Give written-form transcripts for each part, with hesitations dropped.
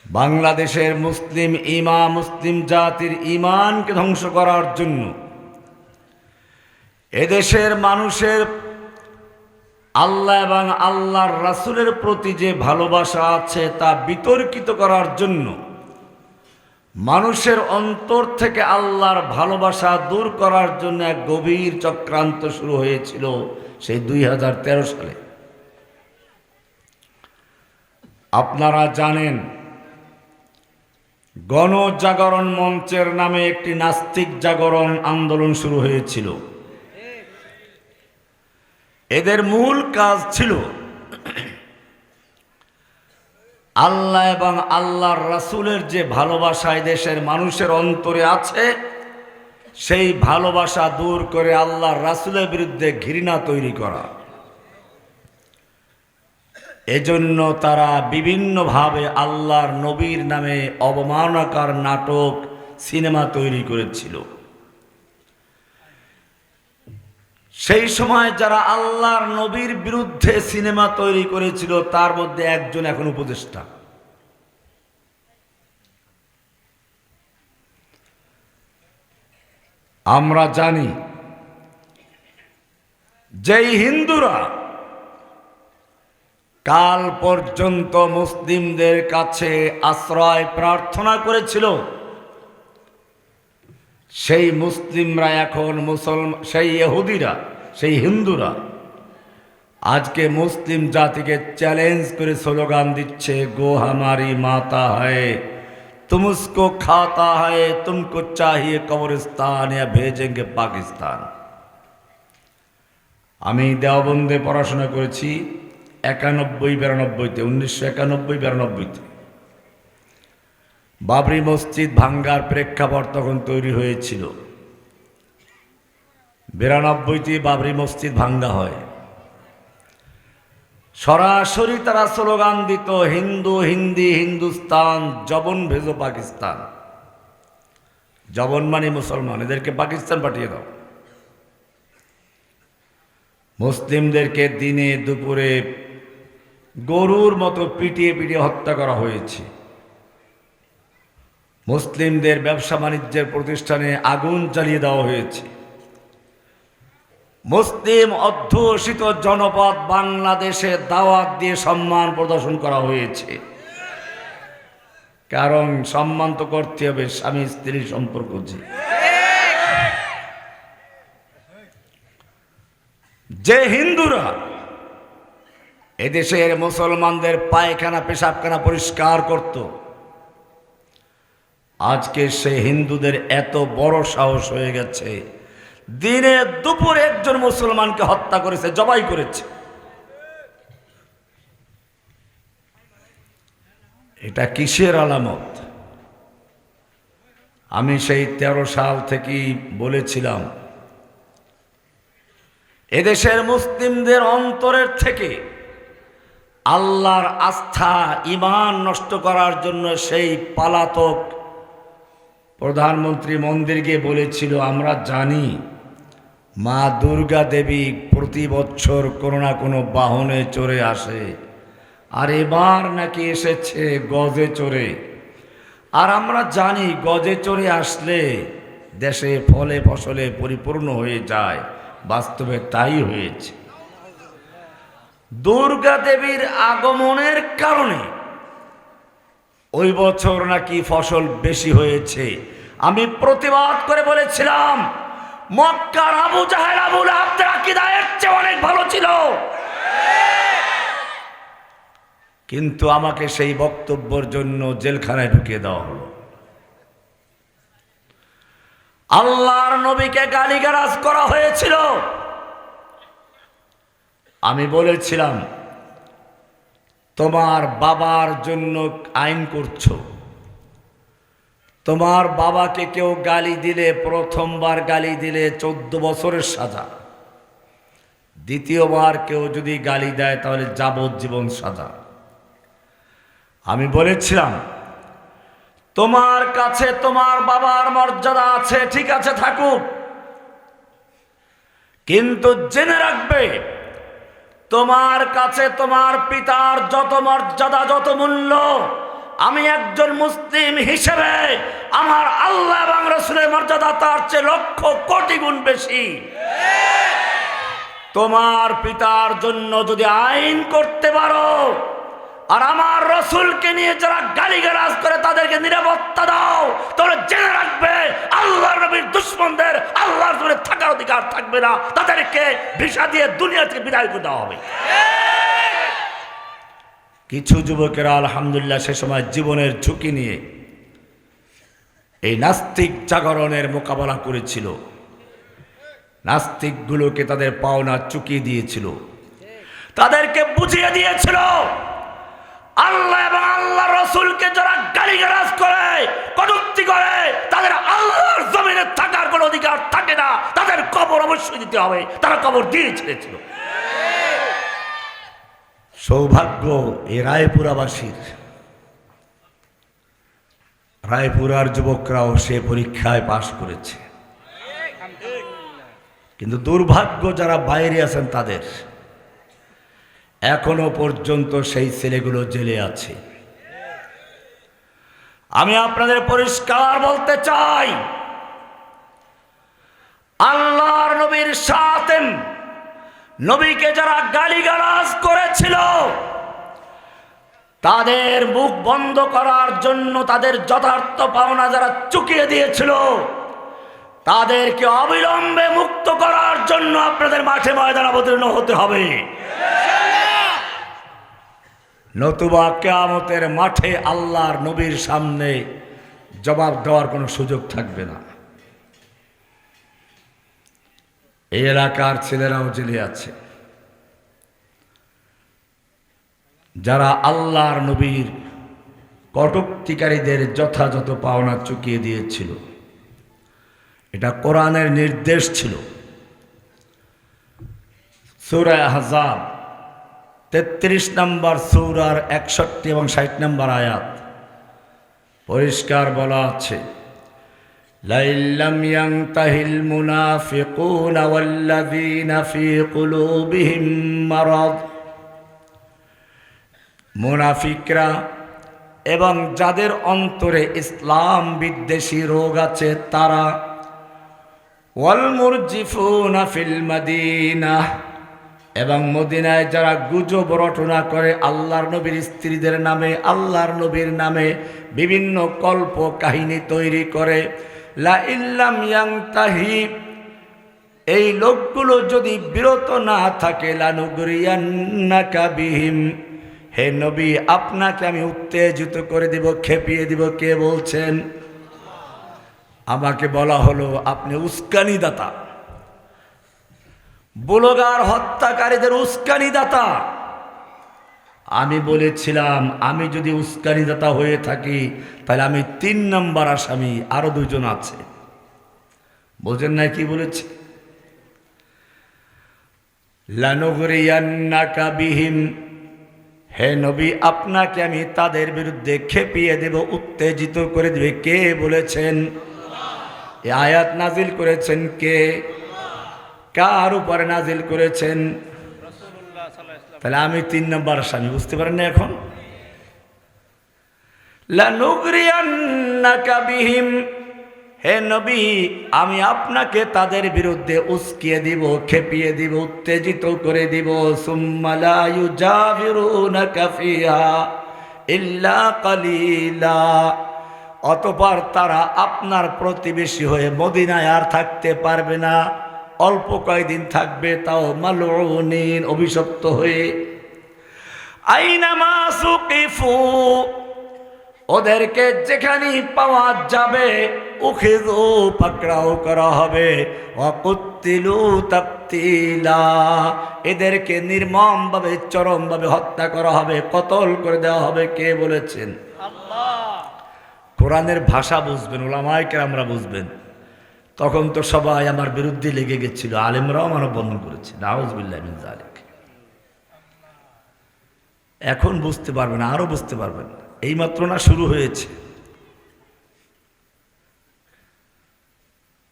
বাংলাদেশের মুসলিম জাতির ঈমানকে ধ্বংস করার জন্য, এদেশের মানুষের আল্লাহ এবং আল্লাহর রাসূলের প্রতি যে ভালোবাসা আছে তা বিতর্কিত করার জন্য, মানুষের অন্তর থেকে আল্লাহর ভালোবাসা দূর করার জন্য এক গভীর চক্রান্ত শুরু হয়েছিল সেই 2013 সালে। আপনারা জানেন, গণজাগরণ মঞ্চের নামে একটি নাস্তিক জাগরণ আন্দোলন শুরু হয়েছিল। এদের মূল কাজ ছিল আল্লাহ এবং আল্লাহর রাসূলের যে ভালোবাসা দেশের মানুষের অন্তরে আছে, সেই ভালোবাসা দূর করে আল্লাহর রাসূলের বিরুদ্ধে ঘৃণা তৈরি করা। এজন্য তারা বিভিন্নভাবে আল্লাহর নবীর নামে অবমাননাকর নাটক, সিনেমা তৈরি করেছিল। সেই সময় যারা আল্লাহর নবীর বিরুদ্ধে সিনেমা তৈরি করেছিল তার মধ্যে একজন এখন উপদেষ্টা। আমরা জানি যেই হিন্দুরা কাল পর্যন্ত মুসলিমদের কাছে আশ্রয় প্রার্থনা করেছিল, সেই মুসলিমরা এখন সেই ইহুদিরা, সেই হিন্দুরা আজকে মুসলিম জাতিকে চ্যালেঞ্জ করে স্লোগান দিচ্ছে, গো হামারি মাতা হ্যায়, তুম উসকো খাতা হ্যায়, তুমকো চাহিয়ে কবরস্তান ইয়া ভেজেঙ্গে পাকিস্তান। আমি দেওবন্দে পড়াশোনা করেছি 91-92-তে, 1991-92-তে। বাবরি মসজিদ ভাঙ্গার প্রেক্ষাপট তখন তৈরি হয়েছিল। 92-তে বাবরি মসজিদ ভাঙ্গা হয়। সরাসরি তারা স্লোগান দিত, হিন্দু হিন্দি হিন্দুস্তান, জবন ভেজো পাকিস্তান। জবন মানে মুসলমান, এদেরকে পাকিস্তান পাঠিয়ে দাও। মুসলিমদেরকে দিনে দুপুরে গরুর মতো পিটিয়ে পিটিয়ে হত্যা করা হয়েছে। মুসলিমদের ব্যবসা বাণিজ্যের প্রতিষ্ঠানে আগুন জ্বালিয়ে দেওয়া হয়েছে। মুসলিম অধ্যুষিত জনপদ বাংলাদেশে দাওয়াত দিয়ে সম্মান প্রদর্শন করা হয়েছে। কারণ সম্মান তো করতে হবে, স্বামী স্ত্রীর সম্পর্ক। যে হিন্দুরা এদেশের মুসলমানদের পায়খানা পেশাবখানা পরিষ্কার করত, আজকে সে হিন্দুদের এত বড় সাহস হয়ে গেছে, দিনে দুপুরে একজন মুসলমানকে হত্যা করেছে, জবাই করেছে। এটা কিসের আলামত? আমি সেই 13 সাল থেকেই বলেছিলাম, এদেশের মুসলিমদের অন্তরের থেকে আল্লাহর আস্থা, ঈমান নষ্ট করার জন্য সেই পলাতক প্রধানমন্ত্রী মন্দির গিয়ে বলেছিল, আমরা জানি মা দুর্গা দেবী প্রতি বছর কোনো না কোনো বাহনে চড়ে আসে, আর এবার নাকি এসেছে গজে চড়ে। আর আমরা জানি গজে চড়ে আসলে দেশে ফলে ফসলে পরিপূর্ণ হয়ে যায়। বাস্তবে তাই হয়েছে। দুর্গা দেবীর আগমনের কারণে ওই বছর নাকি ফসল বেশি হয়েছে। আমি প্রতিবাদ করে বলেছিলাম, মক্কার আবু জাহেল, আবু লাহাব আকীদার চেয়ে অনেক ভালো ছিল। কিন্তু আমাকে সেই বক্তব্যের জন্য জেলখানায় ঢুকিয়ে দেওয়া হলো। আল্লাহর নবীকে গালিগালাজ করা হয়েছিল। আমি বলেছিলাম, তোমার বাবার জন্য আইন করছো, তোমার বাবাকে কেউ গালি দিলে, প্রথমবার গালি দিলে 14 বছরের সাজা, দ্বিতীয়বার কেউ যদি গালি দেয় তাহলে যাবজ্জীবন সাজা। আমি বলেছিলাম, তোমার কাছে তোমার বাবার মর্যাদা আছে, ঠিক আছে থাকুক, কিন্তু জেনে রাখবে তোমার কাছে তোমার পিতার যত মর্যাদা, যত মূল্য, আমি একজন মুসলিম হিসেবে আমার আল্লাহ এবং রাসূলের মর্যাদা তার চেয়ে লক্ষ কোটি গুণ বেশি। তোমার পিতার জন্য যদি আইন করতে পারো আর আমার রাসূলকে নিয়ে যারা গালিগালাজ করে তাদেরকে নিরাপত্তা দাও, তাহলে জেনে রাখবে আল্লাহর নবীর দুশমনদের আল্লাহর জন্য থাকার অধিকার থাকবে না, তাদেরকে ভিসা দিয়ে দুনিয়া থেকে বিদায় করে দেওয়া হবে। কিছু যুবকেরা আলহামদুলিল্লাহ সে সময় জীবনের ঝুঁকি নিয়ে এই নাস্তিক জাগরণের মোকাবেলা করেছিল, নাস্তিকগুলোকে তাদের পাওনা চুকিয়ে দিয়েছিল, তাদেরকে বুঝিয়ে দিয়েছিল আল্লাহ এবং আল্লাহর রাসূলকে যারা গালিগালাজ করে, কটূক্তি করে, তাদের আল্লাহর জমিনে থাকার কোনো অধিকার থাকে না, তাদের কবর অবশ্যই দিতে হবে। তারা কবর দিয়ে ছেড়েছিল। সৌভাগ্য এই রায়পুরাবাসীর, রায়পুরার যুবকরাও সে পরীক্ষায় পাশ করেছে, কিন্তু দুর্ভাগ্য যারা বাইরে আছেন তাদের এখনো পর্যন্ত সেই ছেলেগুলো জেলে আছে। আমি আপনাদের পরিষ্কার বলতে চাই, আল্লাহর নবীর সাথে নবীকে যারা গালিগালাজ করেছিল তাদের মুখ বন্ধ করার জন্য, তাদের যথার্থ পাওনা যারা চুকিয়ে দিয়েছিল তাদেরকে অবিলম্বে মুক্ত করার জন্য আপনাদের মাঠে ময়দানে অবতীর্ণ হতে হবে, নতুবা কিয়ামতের মাঠে আল্লাহর নবীর সামনে জবাব দেওয়ার কোনো সুযোগ থাকবে না। এই এলাকার ছেলেরাও জেলে আছে, যারা আল্লাহর নবীর কটূক্তিকারীদের যথাযথ পাওনা চুকিয়ে দিয়েছিল। এটা কোরআনের নির্দেশ ছিল। সূরা আহজাব 33 নম্বর সূরার 61 এবং 60 নম্বর আয়াত পরিষ্কার বলা আছে, লাইল্লাম ইয়ানতাহিল মুনাফিকুনা ওয়াল্লাযীনা ফী কুলুবিহিম মারাদ, মুনাফিকরা এবং যাদের অন্তরে ইসলাম বিদ্বেষী রোগ আছে তারা, ওয়াল মুরজিফুনা ফিল মাদিনাহ, এবং মদিনায় যারা গুজব রটনা করে আল্লাহর নবীর স্ত্রীদের নামে, আল্লাহর নবীর নামে বিভিন্ন কল্প কাহিনী তৈরি করে, লা ইল্লাম ইয়ানতাহি, এই লোকগুলো যদি বিরত না থাকে, লানুগরিয়ান্নাকা বিহিম, হে নবী আপনাকে আমি উত্তেজিত করে দিব, খেপিয়ে দিব। কে বলছেন? আমাকে বলা হলো আপনি উস্কানিদাতা, বুলগার হত্যাকারীদের উস্কানিদাতা। আমি বলেছিলাম আমি যদি উস্কানিদাতা হয়ে থাকি তাহলে আমি 3 নম্বর আসামি, আরো 2 জন আছে। বোঝেন না কি বলেছি? লানুগরিয়ান্নাকা বিহিম, হে নবী আপনাকে আমি তাদের বিরুদ্ধে খেপিয়ে দেব, উত্তেজিত করে দেবে। কে বলেছেন? এই আয়াত নাজিল করেছেন কে? কার উপরে নাজিল করেছেন? তাহলে আমি 3 নম্বর আসামি। বুঝতে পারেন না এখন? লানুগরিয়ান্নাকা বিহিম, হে নবী আমি আপনাকে তাদের বিরুদ্ধে উস্কিয়ে দিব, খেপিয়ে দিব, উত্তেজিত করে দিব। সুম্মা লা ইউজাবিরুনাকা ফিহা ইল্লা কালিলা, অতঃপর তারা আপনার প্রতিবেশী হয়ে মদিনায় আর থাকতে পারবে না, অল্প কয়েকদিন থাকবে, তাও মালউনিন, অভিশপ্ত হয়ে। আইনামা সুকিফু, ওদেরকে যেখানে পাওয়া যাবে উখিযু, পাকড়াও করা হবে, ওয়াকুতিলু তাকতিলা, এদেরকে নির্মমভাবে চরমভাবে হত্যা করা হবে, কতল করে দেওয়া হবে। কে বলেছেন? আল্লাহ। কোরআনের ভাষা বুঝবেন, উলামায়ে কেরামরা বুঝবেন। তখন তো সবাই আমার বিরুদ্ধে লেগে গেছিল, আলেমরাও মানববন্ধন করেছে, নাউযুবিল্লাহি মিন যালিক। এখন বুঝতে পারবেন, আরো বুঝতে পারবেন, এইমাত্র না শুরু হয়েছে।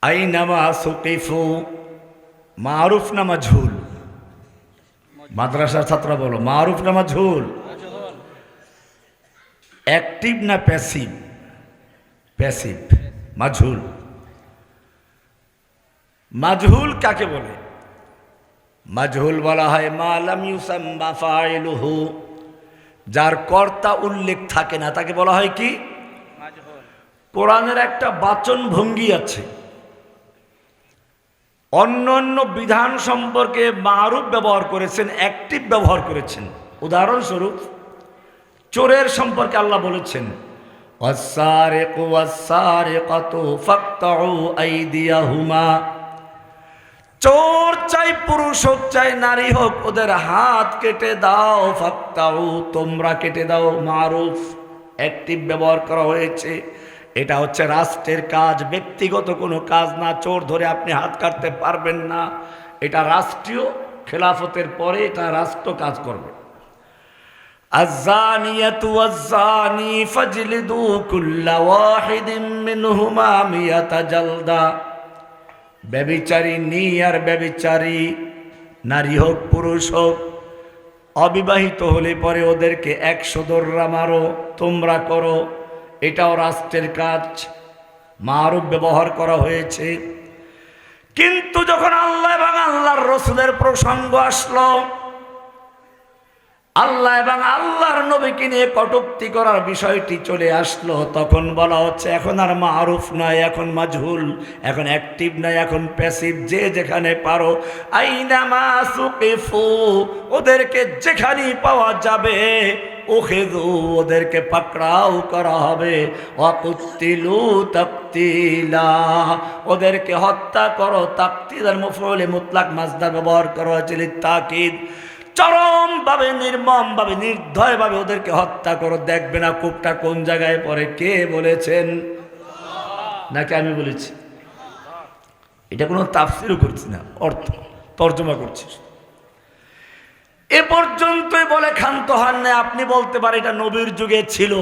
আইনামা সুকিফু, মারুফ না মাজহুল? মাদ্রাসার ছাত্ররা বলো, মারুফ না মাজহুল? অ্যাক্টিভ না প্যাসিভ? প্যাসিভ, মাজহুল। মাজহুল কাকে বলে? মাজহুল বলা হয় মা লাম ইউসাম্মা ফাইলুহু, যার কর্তা উল্লেখ থাকে না, তাকে বলা হয় কি? মাজহুল। কোরআনের একটা বাচন ভঙ্গি আছে, অন্য অন্য বিধান সম্পর্কে মারুফ ব্যবহার করেছেন, অ্যাক্টিভ ব্যবহার করেছেন। উদাহরণস্বরূপ চোরের সম্পর্কে আল্লাহ বলেছেন ওয়াস-সারিকু ওয়াস-সারিকাতু ফাকতাউ আইদিয়াহুমা, চোর চাই পুরুষ হোক চাই নারী হোক ওদের হাত কেটে দাও। ফাকতাউ, তোমরা কেটে দাও। মারুফ, অ্যাক্টিভ ব্যবহার করা হয়েছে। এটা হচ্ছে রাষ্ট্রের কাজ, ব্যক্তিগত কোনো কাজ না। চোর ধরে আপনি হাত কাটতে পারবেন না, এটা রাষ্ট্রীয়, খেলাফতের পরে এটা রাষ্ট্র কাজ করবে। আয-যানিয়াতু ওয়াজ-যানি ফাজলিদু কুল্লা ওয়াহিদিন মিনহুমা মিয়াতা জালদা, ব্যভিচারী আর ব্যভিচারী নারী হোক পুরুষ হোক, অবিবাহিত হলে পরে ওদেরকে 100 দোররা মারো, তোমরা করো। এটাও রাষ্ট্রের কাজ, মারুফ ব্যবহার করা হয়েছে। কিন্তু যখন আল্লাহ এবং আল্লাহর রসুলের প্রসঙ্গ আসলো, আল্লাহ এবং আল্লাহর নবীকে নিয়ে কটূক্তি করার বিষয়টি চলে আসলো, তখন বলা হচ্ছে এখন আর মারুফ নয়, এখন মাজহুল, এখন অ্যাক্টিভ নয়, এখন প্যাসিভ। যে যেখানে পারো, আইনামা সুকিফু, ওদেরকে যেখানেই পাওয়া যাবে, উখিযু, ওদেরকে পাকড়াও করা হবে। ওয়াকুতিলু তাকতিলা, ওদেরকে হত্যা করো। তাকতিলের মাফউলে মুতলাক মাসদার ব্যবহার করা হয়েছে লিতাকিদ, চরমভাবে, নির্মমভাবে, নির্দয়ভাবে ওদেরকে হত্যা করো। দেখবে না কূপটা কোন জায়গায় পড়ে, কে বলেছেন? নাকি আমি বলেছি? এটা কোনো তাফসীরও করছি না, অর্থ তর্জমা করছি। এ পর্যন্তই বলে ক্ষান্ত হন না। আপনি বলতে পারেন এটা নবীর যুগে ছিল,